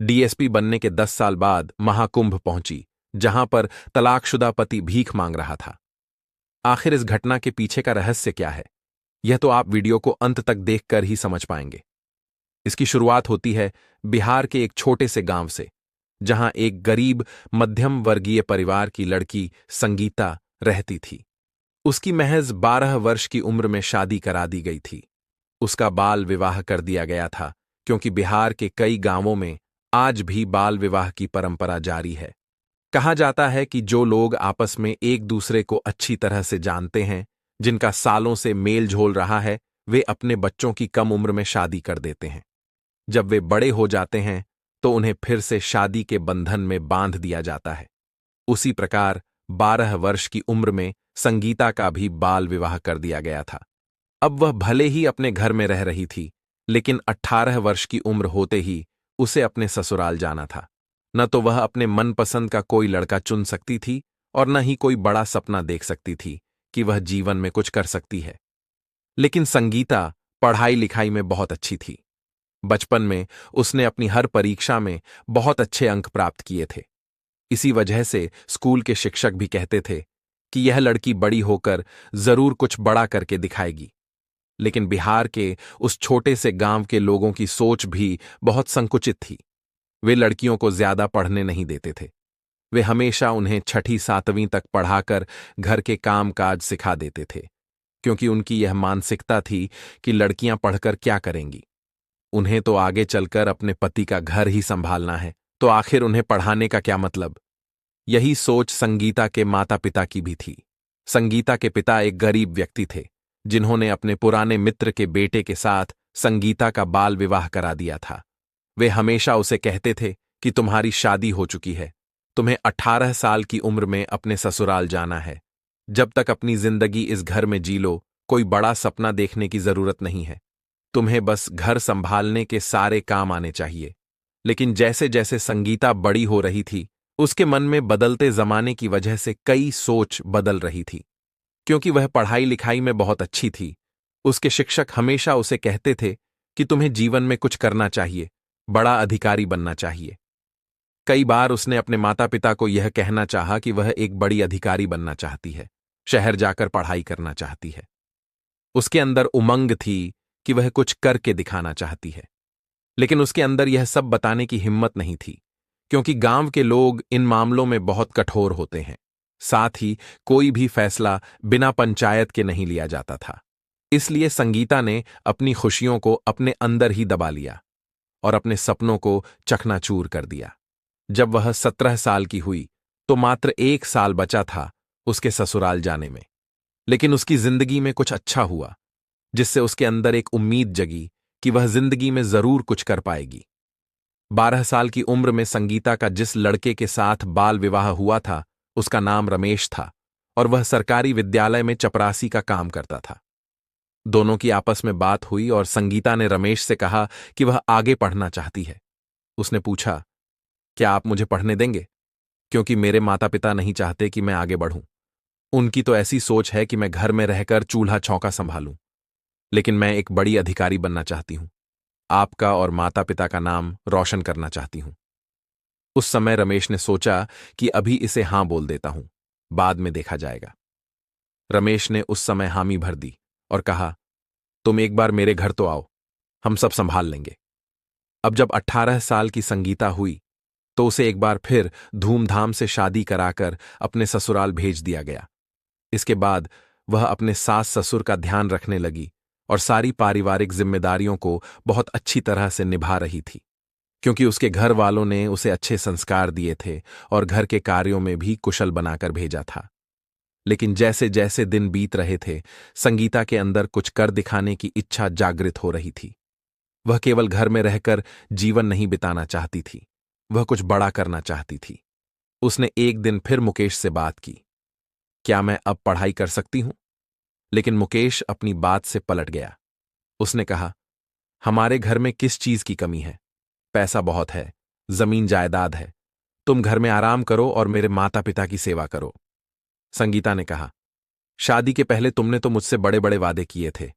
DSP बनने के 10 साल बाद महाकुंभ पहुंची, जहां पर तलाकशुदा पति भीख मांग रहा था। आखिर इस घटना के पीछे का रहस्य क्या है, यह तो आप वीडियो को अंत तक देखकर ही समझ पाएंगे। इसकी शुरुआत होती है बिहार के एक छोटे से गांव से, जहां एक गरीब मध्यम वर्गीय परिवार की लड़की संगीता रहती थी। उसकी महज 12 वर्ष की उम्र में शादी करा दी गई थी। उसका बाल विवाह कर दिया गया था, क्योंकि बिहार के कई गांवों में आज भी बाल विवाह की परंपरा जारी है। कहा जाता है कि जो लोग आपस में एक दूसरे को अच्छी तरह से जानते हैं, जिनका सालों से मेल झोल रहा है, वे अपने बच्चों की कम उम्र में शादी कर देते हैं। जब वे बड़े हो जाते हैं तो उन्हें फिर से शादी के बंधन में बांध दिया जाता है। उसी प्रकार 12 वर्ष की उम्र में संगीता का भी बाल विवाह कर दिया गया था। अब वह भले ही अपने घर में रह रही थी, लेकिन 18 वर्ष की उम्र होते ही उसे अपने ससुराल जाना था। न तो वह अपने मनपसंद का कोई लड़का चुन सकती थी और न ही कोई बड़ा सपना देख सकती थी कि वह जीवन में कुछ कर सकती है। लेकिन संगीता पढ़ाई लिखाई में बहुत अच्छी थी। बचपन में उसने अपनी हर परीक्षा में बहुत अच्छे अंक प्राप्त किए थे। इसी वजह से स्कूल के शिक्षक भी कहते थे कि यह लड़की बड़ी होकर जरूर कुछ बड़ा करके दिखाएगी। लेकिन बिहार के उस छोटे से गांव के लोगों की सोच भी बहुत संकुचित थी। वे लड़कियों को ज्यादा पढ़ने नहीं देते थे। वे हमेशा उन्हें 6ठी 7वीं तक पढ़ाकर घर के काम काज सिखा देते थे, क्योंकि उनकी यह मानसिकता थी कि लड़कियां पढ़कर क्या करेंगी। उन्हें तो आगे चलकर अपने पति का घर ही संभालना है, तो आखिर उन्हें पढ़ाने का क्या मतलब। यही सोच संगीता के माता पिता की भी थी। संगीता के पिता एक गरीब व्यक्ति थे, जिन्होंने अपने पुराने मित्र के बेटे के साथ संगीता का बाल विवाह करा दिया था। वे हमेशा उसे कहते थे कि तुम्हारी शादी हो चुकी है, तुम्हें 18 साल की उम्र में अपने ससुराल जाना है। जब तक अपनी जिंदगी इस घर में जी लो, कोई बड़ा सपना देखने की जरूरत नहीं है। तुम्हें बस घर संभालने के सारे काम आने चाहिए। लेकिन जैसे जैसे संगीता बड़ी हो रही थी, उसके मन में बदलते जमाने की वजह से कई सोच बदल रही थी। क्योंकि वह पढ़ाई लिखाई में बहुत अच्छी थी, उसके शिक्षक हमेशा उसे कहते थे कि तुम्हें जीवन में कुछ करना चाहिए, बड़ा अधिकारी बनना चाहिए। कई बार उसने अपने माता पिता को यह कहना चाहा कि वह एक बड़ी अधिकारी बनना चाहती है, शहर जाकर पढ़ाई करना चाहती है। उसके अंदर उमंग थी कि वह कुछ करके दिखाना चाहती है। लेकिन उसके अंदर यह सब बताने की हिम्मत नहीं थी, क्योंकि गांव के लोग इन मामलों में बहुत कठोर होते हैं। साथ ही कोई भी फैसला बिना पंचायत के नहीं लिया जाता था। इसलिए संगीता ने अपनी खुशियों को अपने अंदर ही दबा लिया और अपने सपनों को चकनाचूर कर दिया। जब वह 17 साल की हुई तो मात्र 1 साल बचा था उसके ससुराल जाने में। लेकिन उसकी जिंदगी में कुछ अच्छा हुआ, जिससे उसके अंदर एक उम्मीद जगी कि वह जिंदगी में जरूर कुछ कर पाएगी। 12 साल की उम्र में संगीता का जिस लड़के के साथ बाल विवाह हुआ था, उसका नाम रमेश था और वह सरकारी विद्यालय में चपरासी का काम करता था। दोनों की आपस में बात हुई और संगीता ने रमेश से कहा कि वह आगे पढ़ना चाहती है। उसने पूछा, क्या आप मुझे पढ़ने देंगे? क्योंकि मेरे माता पिता नहीं चाहते कि मैं आगे बढ़ूं। उनकी तो ऐसी सोच है कि मैं घर में रहकर चूल्हा चौका संभालूं। लेकिन मैं एक बड़ी अधिकारी बनना चाहती हूं। आपका और माता पिता का नाम रोशन करना चाहती हूं। उस समय रमेश ने सोचा कि अभी इसे हां बोल देता हूं, बाद में देखा जाएगा। रमेश ने उस समय हामी भर दी और कहा, तुम एक बार मेरे घर तो आओ, हम सब संभाल लेंगे। अब जब 18 साल की संगीता हुई तो उसे एक बार फिर धूमधाम से शादी कराकर अपने ससुराल भेज दिया गया। इसके बाद वह अपने सास ससुर का ध्यान रखने लगी और सारी पारिवारिक जिम्मेदारियों को बहुत अच्छी तरह से निभा रही थी, क्योंकि उसके घर वालों ने उसे अच्छे संस्कार दिए थे और घर के कार्यों में भी कुशल बनाकर भेजा था। लेकिन जैसे जैसे दिन बीत रहे थे, संगीता के अंदर कुछ कर दिखाने की इच्छा जागृत हो रही थी। वह केवल घर में रहकर जीवन नहीं बिताना चाहती थी, वह कुछ बड़ा करना चाहती थी। उसने एक दिन फिर मुकेश से बात की, क्या मैं अब पढ़ाई कर सकती हूं? लेकिन मुकेश अपनी बात से पलट गया। उसने कहा, हमारे घर में किस चीज की कमी है? पैसा बहुत है, जमीन जायदाद है। तुम घर में आराम करो और मेरे माता पिता की सेवा करो। संगीता ने कहा, शादी के पहले तुमने तो मुझसे बड़े बड़े वादे किए थे।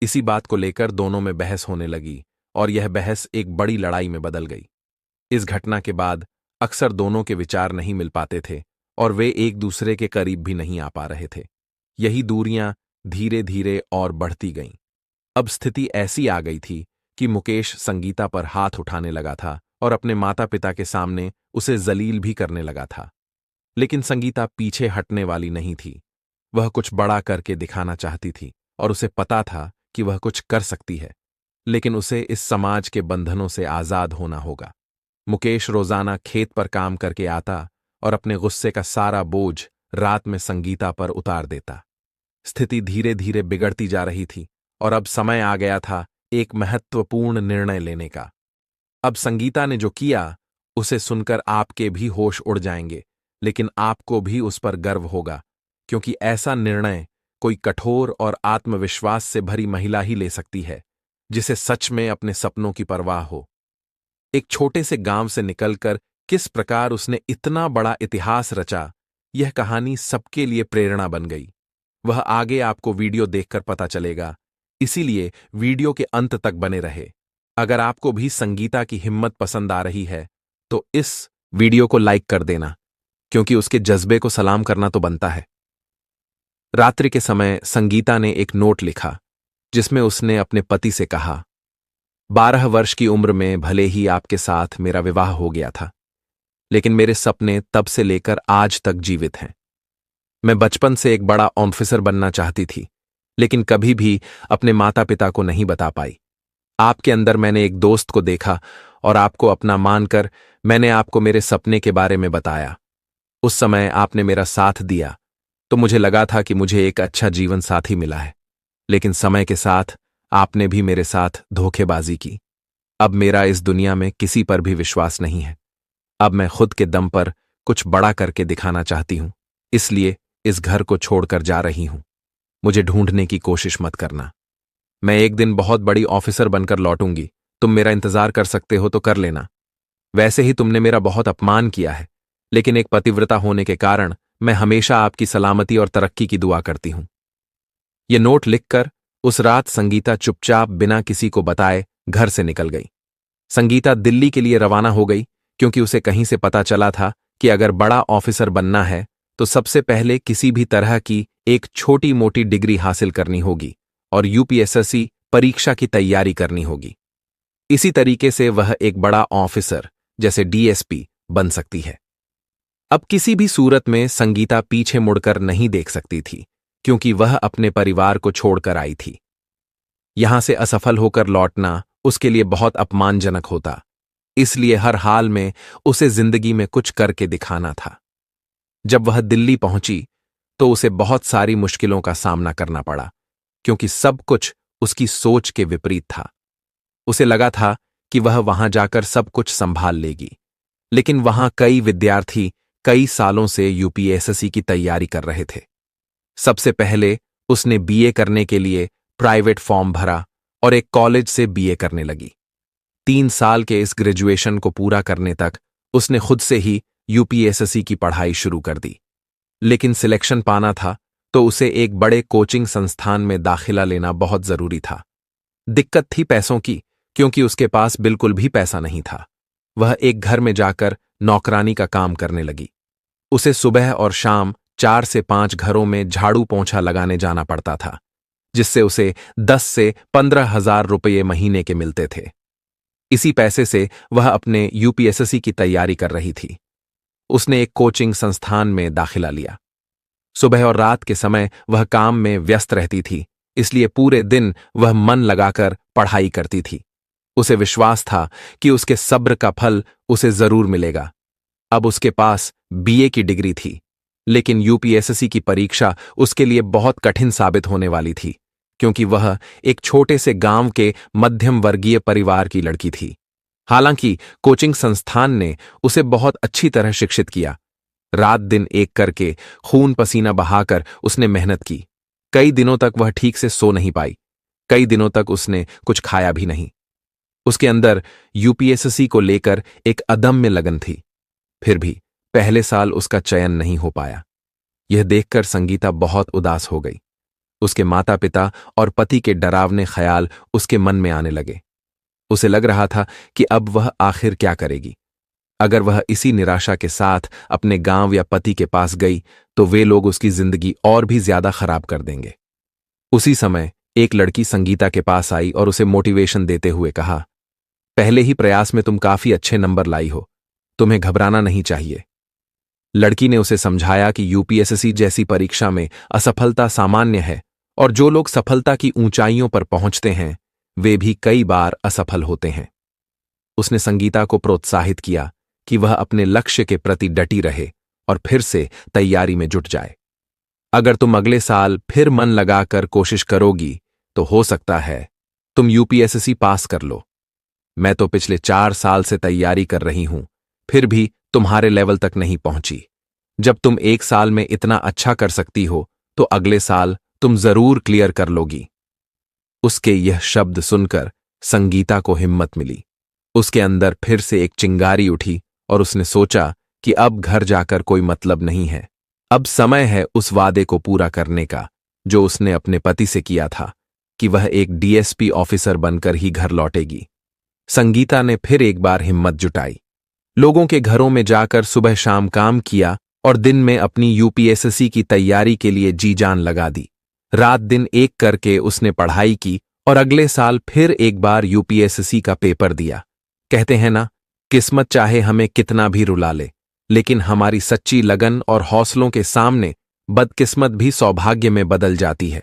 इसी बात को लेकर दोनों में बहस होने लगी और यह बहस एक बड़ी लड़ाई में बदल गई। इस घटना के बाद अक्सर दोनों के विचार नहीं मिल पाते थे और वे एक दूसरे के करीब भी नहीं आ पा रहे थे। यही दूरियां धीरे धीरे और बढ़ती गईं। अब स्थिति ऐसी आ गई थी कि मुकेश संगीता पर हाथ उठाने लगा था और अपने माता पिता के सामने उसे जलील भी करने लगा था। लेकिन संगीता पीछे हटने वाली नहीं थी। वह कुछ बड़ा करके दिखाना चाहती थी और उसे पता था कि वह कुछ कर सकती है, लेकिन उसे इस समाज के बंधनों से आजाद होना होगा। मुकेश रोजाना खेत पर काम करके आता और अपने गुस्से का सारा बोझ रात में संगीता पर उतार देता। स्थिति धीरे धीरे बिगड़ती जा रही थी और अब समय आ गया था एक महत्वपूर्ण निर्णय लेने का। अब संगीता ने जो किया उसे सुनकर आपके भी होश उड़ जाएंगे, लेकिन आपको भी उस पर गर्व होगा, क्योंकि ऐसा निर्णय कोई कठोर और आत्मविश्वास से भरी महिला ही ले सकती है, जिसे सच में अपने सपनों की परवाह हो। एक छोटे से गांव से निकलकर किस प्रकार उसने इतना बड़ा इतिहास रचा, यह कहानी सबके लिए प्रेरणा बन गई। वह आगे आपको वीडियो देखकर पता चलेगा, इसीलिए वीडियो के अंत तक बने रहे। अगर आपको भी संगीता की हिम्मत पसंद आ रही है तो इस वीडियो को लाइक कर देना, क्योंकि उसके जज्बे को सलाम करना तो बनता है। रात्रि के समय संगीता ने एक नोट लिखा जिसमें उसने अपने पति से कहा, 12 वर्ष की उम्र में भले ही आपके साथ मेरा विवाह हो गया था, लेकिन मेरे सपने तब से लेकर आज तक जीवित हैं। मैं बचपन से एक बड़ा ऑफिसर बनना चाहती थी, लेकिन कभी भी अपने माता पिता को नहीं बता पाई। आपके अंदर मैंने एक दोस्त को देखा और आपको अपना मानकर मैंने आपको मेरे सपने के बारे में बताया। उस समय आपने मेरा साथ दिया तो मुझे लगा था कि मुझे एक अच्छा जीवन साथी मिला है, लेकिन समय के साथ आपने भी मेरे साथ धोखेबाजी की। अब मेरा इस दुनिया में किसी पर भी विश्वास नहीं है। अब मैं खुद के दम पर कुछ बड़ा करके दिखाना चाहती हूं, इसलिए इस घर को छोड़कर जा रही हूं। मुझे ढूंढने की कोशिश मत करना। मैं एक दिन बहुत बड़ी ऑफिसर बनकर लौटूंगी। तुम मेरा इंतजार कर सकते हो तो कर लेना। वैसे ही तुमने मेरा बहुत अपमान किया है, लेकिन एक पतिव्रता होने के कारण मैं हमेशा आपकी सलामती और तरक्की की दुआ करती हूं। ये नोट लिखकर उस रात संगीता चुपचाप बिना किसी को बताए घर से निकल गई। संगीता दिल्ली के लिए रवाना हो गई, क्योंकि उसे कहीं से पता चला था कि अगर बड़ा ऑफिसर बनना है तो सबसे पहले किसी भी तरह की एक छोटी मोटी डिग्री हासिल करनी होगी और यूपीएसएससी परीक्षा की तैयारी करनी होगी। इसी तरीके से वह एक बड़ा ऑफिसर जैसे डीएसपी बन सकती है। अब किसी भी सूरत में संगीता पीछे मुड़कर नहीं देख सकती थी, क्योंकि वह अपने परिवार को छोड़कर आई थी। यहां से असफल होकर लौटना उसके लिए बहुत अपमानजनक होता, इसलिए हर हाल में उसे जिंदगी में कुछ करके दिखाना था। जब वह दिल्ली पहुंची तो उसे बहुत सारी मुश्किलों का सामना करना पड़ा, क्योंकि सब कुछ उसकी सोच के विपरीत था। उसे लगा था कि वह वहां जाकर सब कुछ संभाल लेगी, लेकिन वहां कई विद्यार्थी कई सालों से यूपीएसएससी की तैयारी कर रहे थे। सबसे पहले उसने बीए करने के लिए प्राइवेट फॉर्म भरा और एक कॉलेज से बीए करने लगी। 3 साल के इस ग्रेजुएशन को पूरा करने तक उसने खुद से ही यूपीएसएससी की पढ़ाई शुरू कर दी, लेकिन सिलेक्शन पाना था तो उसे एक बड़े कोचिंग संस्थान में दाखिला लेना बहुत जरूरी था। दिक्कत थी पैसों की, क्योंकि उसके पास बिल्कुल भी पैसा नहीं था। वह एक घर में जाकर नौकरानी का काम करने लगी। उसे सुबह और शाम 4 से 5 घरों में झाड़ू पोंछा लगाने जाना पड़ता था, जिससे उसे 10 से 15,000 रुपये महीने के मिलते थे। इसी पैसे से वह अपने यूपीएसएससी की तैयारी कर रही थी। उसने एक कोचिंग संस्थान में दाखिला लिया। सुबह और रात के समय वह काम में व्यस्त रहती थी, इसलिए पूरे दिन वह मन लगाकर पढ़ाई करती थी। उसे विश्वास था कि उसके सब्र का फल उसे जरूर मिलेगा। अब उसके पास बीए की डिग्री थी, लेकिन यूपीएसएससी की परीक्षा उसके लिए बहुत कठिन साबित होने वाली थी, क्योंकि वह एक छोटे से गांव के मध्यम वर्गीय परिवार की लड़की थी। हालांकि कोचिंग संस्थान ने उसे बहुत अच्छी तरह शिक्षित किया। रात दिन एक करके खून पसीना बहाकर उसने मेहनत की। कई दिनों तक वह ठीक से सो नहीं पाई। कई दिनों तक उसने कुछ खाया भी नहीं। उसके अंदर यूपीएसएससी को लेकर एक अदम्य लगन थी। फिर भी पहले साल उसका चयन नहीं हो पाया। यह देखकर संगीता बहुत उदास हो गई। उसके माता पिता और पति के डरावने ख्याल उसके मन में आने लगे। उसे लग रहा था कि अब वह आखिर क्या करेगी। अगर वह इसी निराशा के साथ अपने गांव या पति के पास गई तो वे लोग उसकी जिंदगी और भी ज्यादा खराब कर देंगे। उसी समय एक लड़की संगीता के पास आई और उसे मोटिवेशन देते हुए कहा, पहले ही प्रयास में तुम काफी अच्छे नंबर लाई हो, तुम्हें घबराना नहीं चाहिए। लड़की ने उसे समझाया कि यूपीएससी जैसी परीक्षा में असफलता सामान्य है और जो लोग सफलता की ऊंचाइयों पर पहुंचते हैं वे भी कई बार असफल होते हैं। उसने संगीता को प्रोत्साहित किया कि वह अपने लक्ष्य के प्रति डटी रहे और फिर से तैयारी में जुट जाए। अगर तुम अगले साल फिर मन लगाकर कोशिश करोगी तो हो सकता है तुम यूपीएससी पास कर लो। मैं तो पिछले 4 साल से तैयारी कर रही हूं, फिर भी तुम्हारे लेवल तक नहीं पहुंची। जब तुम 1 साल में इतना अच्छा कर सकती हो तो अगले साल तुम जरूर क्लियर कर लोगी। उसके यह शब्द सुनकर संगीता को हिम्मत मिली। उसके अंदर फिर से एक चिंगारी उठी और उसने सोचा कि अब घर जाकर कोई मतलब नहीं है। अब समय है उस वादे को पूरा करने का जो उसने अपने पति से किया था कि वह एक डीएसपी ऑफिसर बनकर ही घर लौटेगी। संगीता ने फिर एक बार हिम्मत जुटाई, लोगों के घरों में जाकर सुबह शाम काम किया और दिन में अपनी यूपीएससी की तैयारी के लिए जी जान लगा दी। रात दिन एक करके उसने पढ़ाई की और अगले साल फिर एक बार यूपीएससी का पेपर दिया। कहते हैं ना, किस्मत चाहे हमें कितना भी रुला ले, लेकिन हमारी सच्ची लगन और हौसलों के सामने बदकिस्मत भी सौभाग्य में बदल जाती है।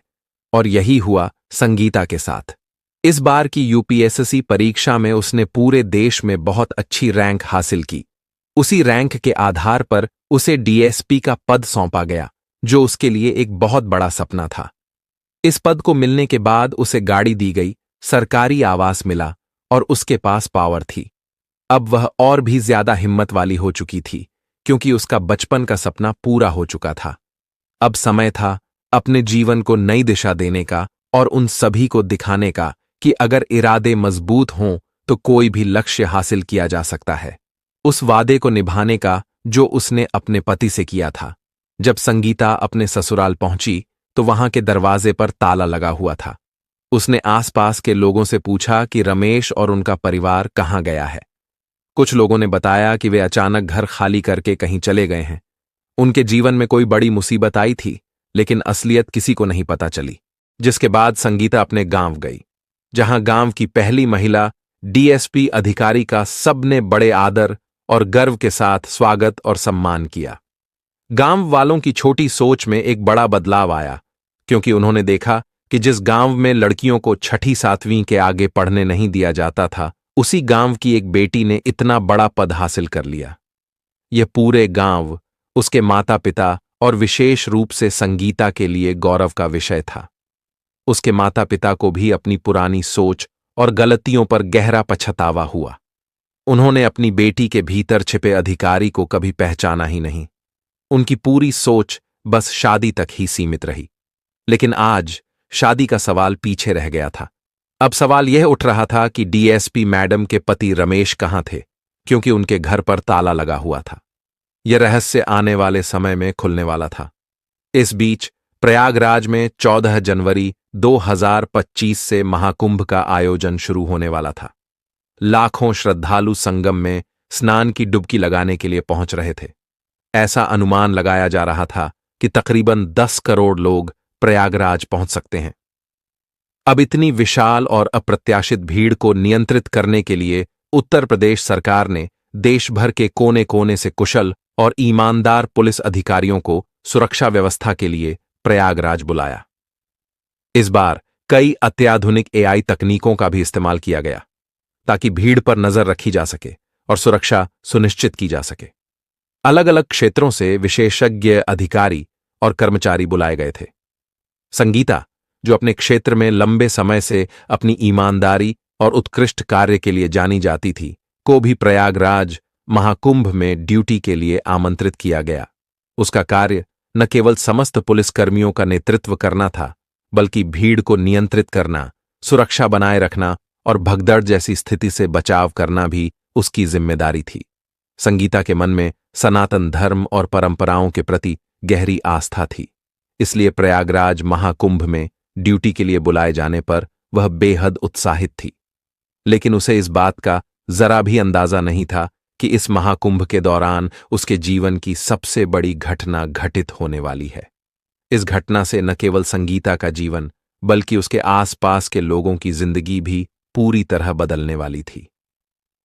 और यही हुआ संगीता के साथ। इस बार की यूपीएससी परीक्षा में उसने पूरे देश में बहुत अच्छी रैंक हासिल की। उसी रैंक के आधार पर उसे डीएसपी का पद सौंपा गया, जो उसके लिए एक बहुत बड़ा सपना था। इस पद को मिलने के बाद उसे गाड़ी दी गई, सरकारी आवास मिला और उसके पास पावर थी। अब वह और भी ज्यादा हिम्मत वाली हो चुकी थी, क्योंकि उसका बचपन का सपना पूरा हो चुका था। अब समय था अपने जीवन को नई दिशा देने का और उन सभी को दिखाने का कि अगर इरादे मजबूत हों तो कोई भी लक्ष्य हासिल किया जा सकता है। उस वादे को निभाने का जो उसने अपने पति से किया था। जब संगीता अपने ससुराल पहुंची तो वहां के दरवाजे पर ताला लगा हुआ था। उसने आसपास के लोगों से पूछा कि रमेश और उनका परिवार कहाँ गया है। कुछ लोगों ने बताया कि वे अचानक घर खाली करके कहीं चले गए हैं। उनके जीवन में कोई बड़ी मुसीबत आई थी, लेकिन असलियत किसी को नहीं पता चली। जिसके बाद संगीता अपने गांव गई, जहां गांव की पहली महिला डीएसपी अधिकारी का सबने बड़े आदर और गर्व के साथ स्वागत और सम्मान किया। गांव वालों की छोटी सोच में एक बड़ा बदलाव आया, क्योंकि उन्होंने देखा कि जिस गांव में लड़कियों को 6ठी 7वीं के आगे पढ़ने नहीं दिया जाता था, उसी गांव की एक बेटी ने इतना बड़ा पद हासिल कर लिया। यह पूरे गांव, उसके माता पिता और विशेष रूप से संगीता के लिए गौरव का विषय था। उसके माता पिता को भी अपनी पुरानी सोच और गलतियों पर गहरा पछतावा हुआ। उन्होंने अपनी बेटी के भीतर छिपे अधिकारी को कभी पहचाना ही नहीं। उनकी पूरी सोच बस शादी तक ही सीमित रही। लेकिन आज शादी का सवाल पीछे रह गया था। अब सवाल यह उठ रहा था कि डीएसपी मैडम के पति रमेश कहाँ थे, क्योंकि उनके घर पर ताला लगा हुआ था। यह रहस्य आने वाले समय में खुलने वाला था। इस बीच प्रयागराज में 14 जनवरी 2025 से महाकुंभ का आयोजन शुरू होने वाला था। लाखों श्रद्धालु संगम में स्नान की डुबकी लगाने के लिए पहुंच रहे थे। ऐसा अनुमान लगाया जा रहा था कि तकरीबन 10 करोड़ लोग प्रयागराज पहुंच सकते हैं। अब इतनी विशाल और अप्रत्याशित भीड़ को नियंत्रित करने के लिए उत्तर प्रदेश सरकार ने देश भर के कोने कोने से कुशल और ईमानदार पुलिस अधिकारियों को सुरक्षा व्यवस्था के लिए प्रयागराज बुलाया। इस बार कई अत्याधुनिक एआई तकनीकों का भी इस्तेमाल किया गया, ताकि भीड़ पर नजर रखी जा सके और सुरक्षा सुनिश्चित की जा सके। अलग अलग क्षेत्रों से विशेषज्ञ अधिकारी और कर्मचारी बुलाए गए थे। संगीता, जो अपने क्षेत्र में लंबे समय से अपनी ईमानदारी और उत्कृष्ट कार्य के लिए जानी जाती थी, को भी प्रयागराज महाकुंभ में ड्यूटी के लिए आमंत्रित किया गया। उसका कार्य न केवल समस्त पुलिसकर्मियों का नेतृत्व करना था, बल्कि भीड़ को नियंत्रित करना, सुरक्षा बनाए रखना और भगदड़ जैसी स्थिति से बचाव करना भी उसकी जिम्मेदारी थी। संगीता के मन में सनातन धर्म और परंपराओं के प्रति गहरी आस्था थी, इसलिए प्रयागराज महाकुंभ में ड्यूटी के लिए बुलाए जाने पर वह बेहद उत्साहित थी। लेकिन उसे इस बात का जरा भी अंदाजा नहीं था कि इस महाकुंभ के दौरान उसके जीवन की सबसे बड़ी घटना घटित होने वाली है। इस घटना से न केवल संगीता का जीवन बल्कि उसके आसपास के लोगों की जिंदगी भी पूरी तरह बदलने वाली थी।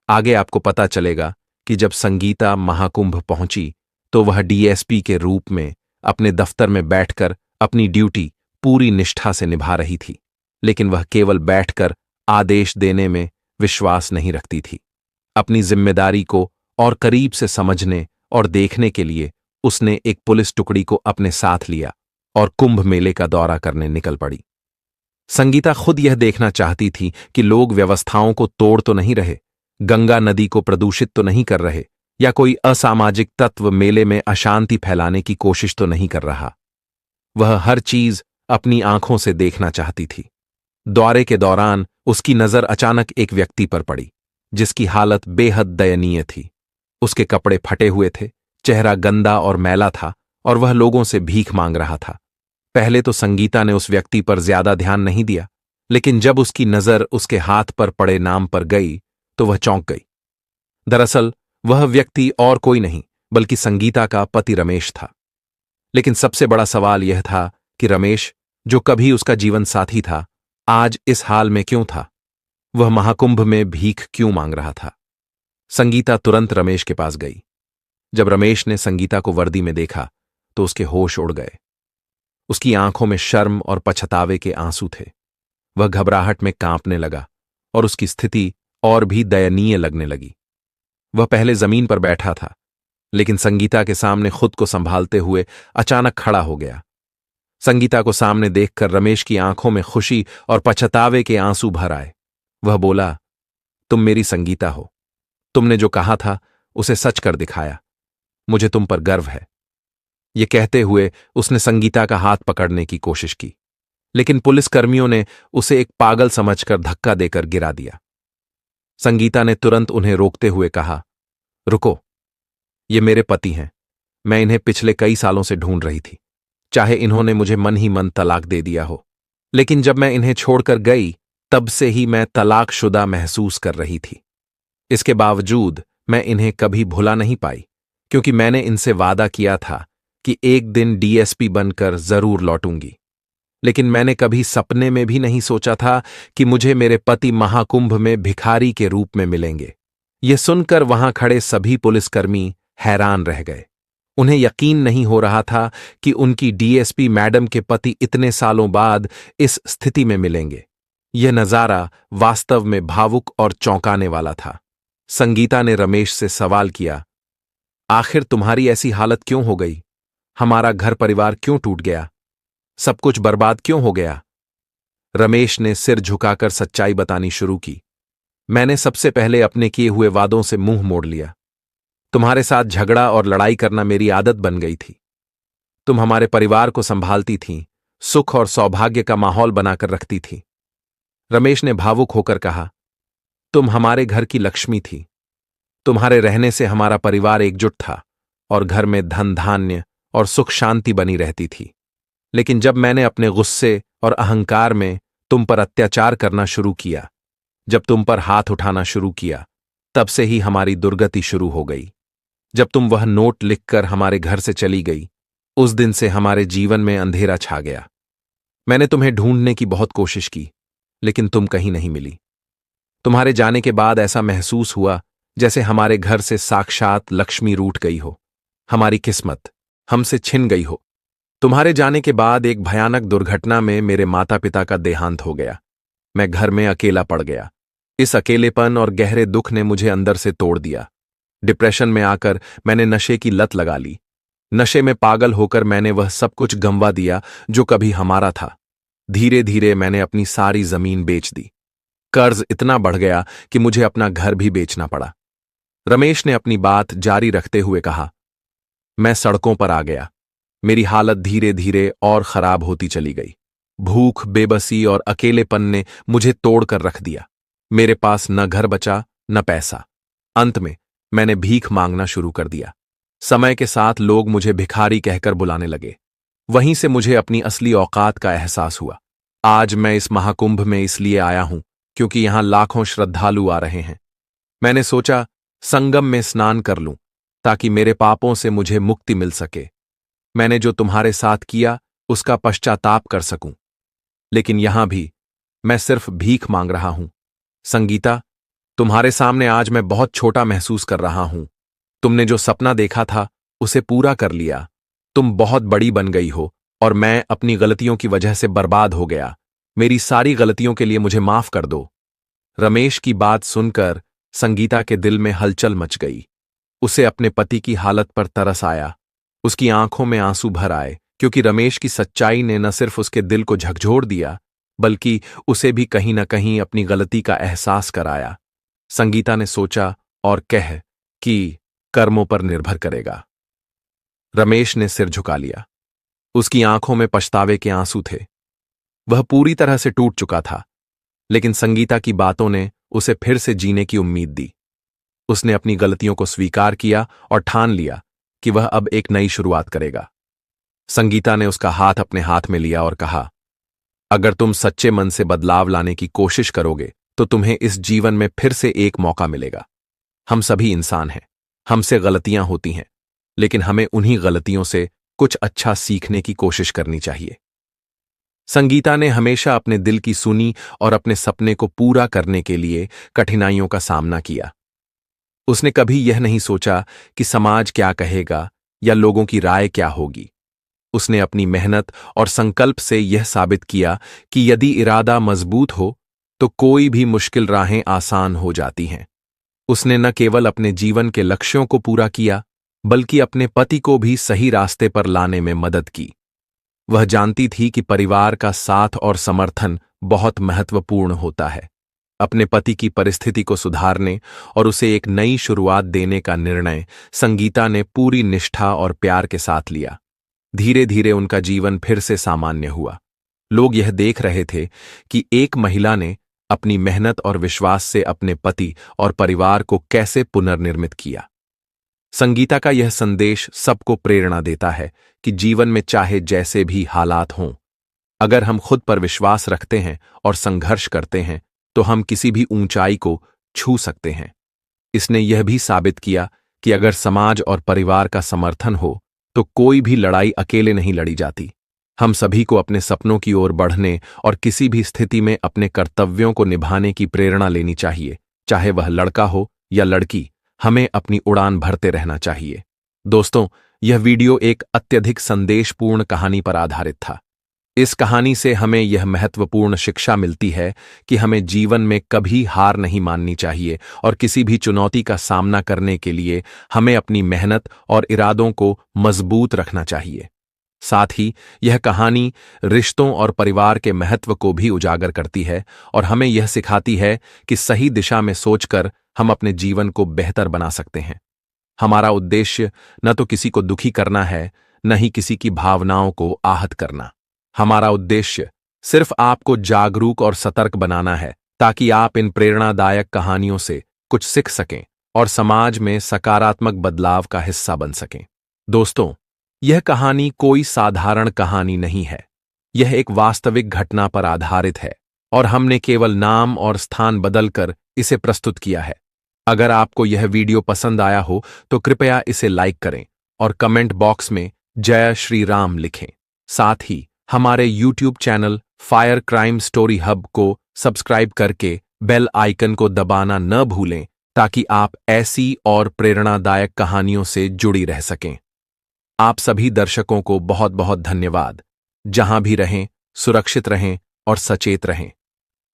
आगे आपको पता चलेगा कि जब संगीता महाकुंभ पहुंची तो वह डीएसपी के रूप में अपने दफ्तर में बैठकर अपनी ड्यूटी पूरी निष्ठा से निभा रही थी, लेकिन वह केवल बैठकर आदेश देने में विश्वास नहीं रखती थी। अपनी जिम्मेदारी को और करीब से समझने और देखने के लिए उसने एक पुलिस टुकड़ी को अपने साथ लिया और कुंभ मेले का दौरा करने निकल पड़ी। संगीता खुद यह देखना चाहती थी कि लोग व्यवस्थाओं को तोड़ तो नहीं रहे, गंगा नदी को प्रदूषित तो नहीं कर रहे, या कोई असामाजिक तत्व मेले में अशांति फैलाने की कोशिश तो नहीं कर रहा। वह हर चीज अपनी आंखों से देखना चाहती थी। दौरे के दौरान उसकी नजर अचानक एक व्यक्ति पर पड़ी जिसकी हालत बेहद दयनीय थी। उसके कपड़े फटे हुए थे, चेहरा गंदा और मैला था और वह लोगों से भीख मांग रहा था। पहले तो संगीता ने उस व्यक्ति पर ज्यादा ध्यान नहीं दिया, लेकिन जब उसकी नजर उसके हाथ पर पड़े नाम पर गई तो वह चौंक गई। दरअसल वह व्यक्ति और कोई नहीं बल्कि संगीता का पति रमेश था। लेकिन सबसे बड़ा सवाल यह था कि रमेश, जो कभी उसका जीवन साथी था, आज इस हाल में क्यों था? वह महाकुंभ में भीख क्यों मांग रहा था? संगीता तुरंत रमेश के पास गई। जब रमेश ने संगीता को वर्दी में देखा तो उसके होश उड़ गए। उसकी आंखों में शर्म और पछतावे के आंसू थे। वह घबराहट में कांपने लगा और उसकी स्थिति और भी दयनीय लगने लगी। वह पहले जमीन पर बैठा था, लेकिन संगीता के सामने खुद को संभालते हुए अचानक खड़ा हो गया। संगीता को सामने देखकर रमेश की आंखों में खुशी और पछतावे के आंसू भर आए। वह बोला, तुम मेरी संगीता हो। तुमने जो कहा था उसे सच कर दिखाया। मुझे तुम पर गर्व है। ये कहते हुए उसने संगीता का हाथ पकड़ने की कोशिश की, लेकिन पुलिसकर्मियों ने उसे एक पागल समझकर धक्का देकर गिरा दिया। संगीता ने तुरंत उन्हें रोकते हुए कहा, रुको, ये मेरे पति हैं। मैं इन्हें पिछले कई सालों से ढूंढ रही थी, चाहे इन्होंने मुझे मन ही मन तलाक दे दिया हो। लेकिन जब मैं इन्हें छोड़कर गई तब से ही मैं तलाकशुदा महसूस कर रही थी। इसके बावजूद मैं इन्हें कभी भुला नहीं पाई, क्योंकि मैंने इनसे वादा किया था कि एक दिन डीएसपी बनकर जरूर लौटूंगी। लेकिन मैंने कभी सपने में भी नहीं सोचा था कि मुझे मेरे पति महाकुंभ में भिखारी के रूप में मिलेंगे। यह सुनकर वहां खड़े सभी पुलिसकर्मी हैरान रह गए। उन्हें यकीन नहीं हो रहा था कि उनकी डीएसपी मैडम के पति इतने सालों बाद इस स्थिति में मिलेंगे। यह नजारा वास्तव में भावुक और चौंकाने वाला था। संगीता ने रमेश से सवाल किया, आखिर तुम्हारी ऐसी हालत क्यों हो गई? हमारा घर परिवार क्यों टूट गया? सब कुछ बर्बाद क्यों हो गया? रमेश ने सिर झुकाकर सच्चाई बतानी शुरू की। मैंने सबसे पहले अपने किए हुए वादों से मुंह मोड़ लिया। तुम्हारे साथ झगड़ा और लड़ाई करना मेरी आदत बन गई थी। तुम हमारे परिवार को संभालती थीं, सुख और सौभाग्य का माहौल बनाकर रखती थी। रमेश ने भावुक होकर कहा, तुम हमारे घर की लक्ष्मी थी। तुम्हारे रहने से हमारा परिवार एकजुट था और घर में धन धान्य और सुख शांति बनी रहती थी। लेकिन जब मैंने अपने गुस्से और अहंकार में तुम पर अत्याचार करना शुरू किया, जब तुम पर हाथ उठाना शुरू किया, तब से ही हमारी दुर्गति शुरू हो गई। जब तुम वह नोट लिखकर हमारे घर से चली गई, उस दिन से हमारे जीवन में अंधेरा छा गया। मैंने तुम्हें ढूंढने की बहुत कोशिश की, लेकिन तुम कहीं नहीं मिली। तुम्हारे जाने के बाद ऐसा महसूस हुआ जैसे हमारे घर से साक्षात लक्ष्मी रूठ गई हो। हमारी किस्मत हमसे छिन गई हो। तुम्हारे जाने के बाद एक भयानक दुर्घटना में मेरे माता पिता का देहांत हो गया। मैं घर में अकेला पड़ गया। इस अकेलेपन और गहरे दुख ने मुझे अंदर से तोड़ दिया। डिप्रेशन में आकर मैंने नशे की लत लगा ली। नशे में पागल होकर मैंने वह सब कुछ गंवा दिया जो कभी हमारा था। धीरे धीरे मैंने अपनी सारी जमीन बेच दी। कर्ज इतना बढ़ गया कि मुझे अपना घर भी बेचना पड़ा। रमेश ने अपनी बात जारी रखते हुए कहा, मैं सड़कों पर आ गया। मेरी हालत धीरे धीरे और खराब होती चली गई। भूख, बेबसी और अकेलेपन ने मुझे तोड़कर रख दिया। मेरे पास न घर बचा न पैसा। अंत में मैंने भीख मांगना शुरू कर दिया। समय के साथ लोग मुझे भिखारी कहकर बुलाने लगे। वहीं से मुझे अपनी असली औकात का एहसास हुआ। आज मैं इस महाकुंभ में इसलिए आया हूं क्योंकि यहां लाखों श्रद्धालु आ रहे हैं। मैंने सोचा संगम में स्नान कर लूं ताकि मेरे पापों से मुझे मुक्ति मिल सके। मैंने जो तुम्हारे साथ किया उसका पश्चाताप कर सकूं। लेकिन यहां भी मैं सिर्फ भीख मांग रहा हूं। संगीता, तुम्हारे सामने आज मैं बहुत छोटा महसूस कर रहा हूं। तुमने जो सपना देखा था उसे पूरा कर लिया। तुम बहुत बड़ी बन गई हो और मैं अपनी गलतियों की वजह से बर्बाद हो गया। मेरी सारी गलतियों के लिए मुझे माफ कर दो। रमेश की बात सुनकर संगीता के दिल में हलचल मच गई। उसे अपने पति की हालत पर तरस आया। उसकी आंखों में आंसू भर आए, क्योंकि रमेश की सच्चाई ने न सिर्फ उसके दिल को झकझोर दिया, बल्कि उसे भी कहीं न कहीं अपनी गलती का एहसास कराया। संगीता ने सोचा और कह कि कर्मों पर निर्भर करेगा। रमेश ने सिर झुका लिया। उसकी आंखों में पछतावे के आंसू थे। वह पूरी तरह से टूट चुका था, लेकिन संगीता की बातों ने उसे फिर से जीने की उम्मीद दी। उसने अपनी गलतियों को स्वीकार किया और ठान लिया कि वह अब एक नई शुरुआत करेगा। संगीता ने उसका हाथ अपने हाथ में लिया और कहा, अगर तुम सच्चे मन से बदलाव लाने की कोशिश करोगे तो तुम्हें इस जीवन में फिर से एक मौका मिलेगा। हम सभी इंसान हैं, हमसे गलतियां होती हैं, लेकिन हमें उन्हीं गलतियों से कुछ अच्छा सीखने की कोशिश करनी चाहिए। संगीता ने हमेशा अपने दिल की सुनी और अपने सपने को पूरा करने के लिए कठिनाइयों का सामना किया। उसने कभी यह नहीं सोचा कि समाज क्या कहेगा या लोगों की राय क्या होगी। उसने अपनी मेहनत और संकल्प से यह साबित किया कि यदि इरादा मजबूत हो तो कोई भी मुश्किल राहें आसान हो जाती हैं। उसने न केवल अपने जीवन के लक्ष्यों को पूरा किया, बल्कि अपने पति को भी सही रास्ते पर लाने में मदद की। वह जानती थी कि परिवार का साथ और समर्थन बहुत महत्वपूर्ण होता है। अपने पति की परिस्थिति को सुधारने और उसे एक नई शुरुआत देने का निर्णय संगीता ने पूरी निष्ठा और प्यार के साथ लिया। धीरे धीरे उनका जीवन फिर से सामान्य हुआ। लोग यह देख रहे थे कि एक महिला ने अपनी मेहनत और विश्वास से अपने पति और परिवार को कैसे पुनर्निर्मित किया। संगीता का यह संदेश सबको प्रेरणा देता है कि जीवन में चाहे जैसे भी हालात हों, अगर हम खुद पर विश्वास रखते हैं और संघर्ष करते हैं तो हम किसी भी ऊंचाई को छू सकते हैं। इसने यह भी साबित किया कि अगर समाज और परिवार का समर्थन हो तो कोई भी लड़ाई अकेले नहीं लड़ी जाती। हम सभी को अपने सपनों की ओर बढ़ने और किसी भी स्थिति में अपने कर्तव्यों को निभाने की प्रेरणा लेनी चाहिए। चाहे वह लड़का हो या लड़की, हमें अपनी उड़ान भरते रहना चाहिए। दोस्तों, यह वीडियो एक अत्यधिक संदेशपूर्ण कहानी पर आधारित था। इस कहानी से हमें यह महत्वपूर्ण शिक्षा मिलती है कि हमें जीवन में कभी हार नहीं माननी चाहिए और किसी भी चुनौती का सामना करने के लिए हमें अपनी मेहनत और इरादों को मजबूत रखना चाहिए। साथ ही यह कहानी रिश्तों और परिवार के महत्व को भी उजागर करती है और हमें यह सिखाती है कि सही दिशा में सोचकर हम अपने जीवन को बेहतर बना सकते हैं। हमारा उद्देश्य न तो किसी को दुखी करना है, न ही किसी की भावनाओं को आहत करना। हमारा उद्देश्य सिर्फ आपको जागरूक और सतर्क बनाना है, ताकि आप इन प्रेरणादायक कहानियों से कुछ सीख सकें और समाज में सकारात्मक बदलाव का हिस्सा बन सकें। दोस्तों, यह कहानी कोई साधारण कहानी नहीं है। यह एक वास्तविक घटना पर आधारित है और हमने केवल नाम और स्थान बदलकर इसे प्रस्तुत किया है। अगर आपको यह वीडियो पसंद आया हो तो कृपया इसे लाइक करें और कमेंट बॉक्स में जय श्री राम लिखें। साथ ही हमारे YouTube channel fire crime story hub को सब्सक्राइब करके बेल आइकन को दबाना न भूलें, ताकि आप ऐसी और प्रेरणादायक कहानियों से जुड़ी रह सकें। आप सभी दर्शकों को बहुत बहुत धन्यवाद। जहां भी रहें, सुरक्षित रहें और सचेत रहें।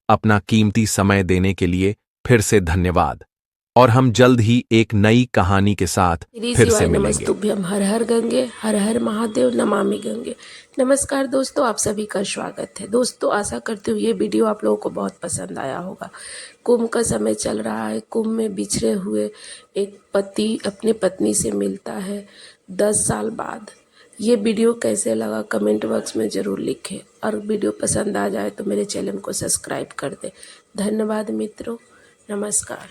अपना कीमती समय देने के लिए फिर से धन्यवाद और हम जल्द ही एक नई कहानी के साथ फिर से मिलेंगे। नमस्तुभ्यम, हर हर गंगे, हर हर महादेव, नमामि गंगे। नमस्कार दोस्तों, आप सभी का स्वागत है। दोस्तों, आशा करती हूँ ये वीडियो आप लोगों को बहुत पसंद आया होगा। कुंभ का समय चल रहा है। कुंभ में बिछड़े हुए एक पति अपनी पत्नी से मिलता है 10 साल बाद। ये वीडियो कैसे लगा कमेंट बॉक्स में ज़रूर लिखें और वीडियो पसंद आ जाए तो मेरे चैनल को सब्सक्राइब कर दें। धन्यवाद मित्रों, नमस्कार।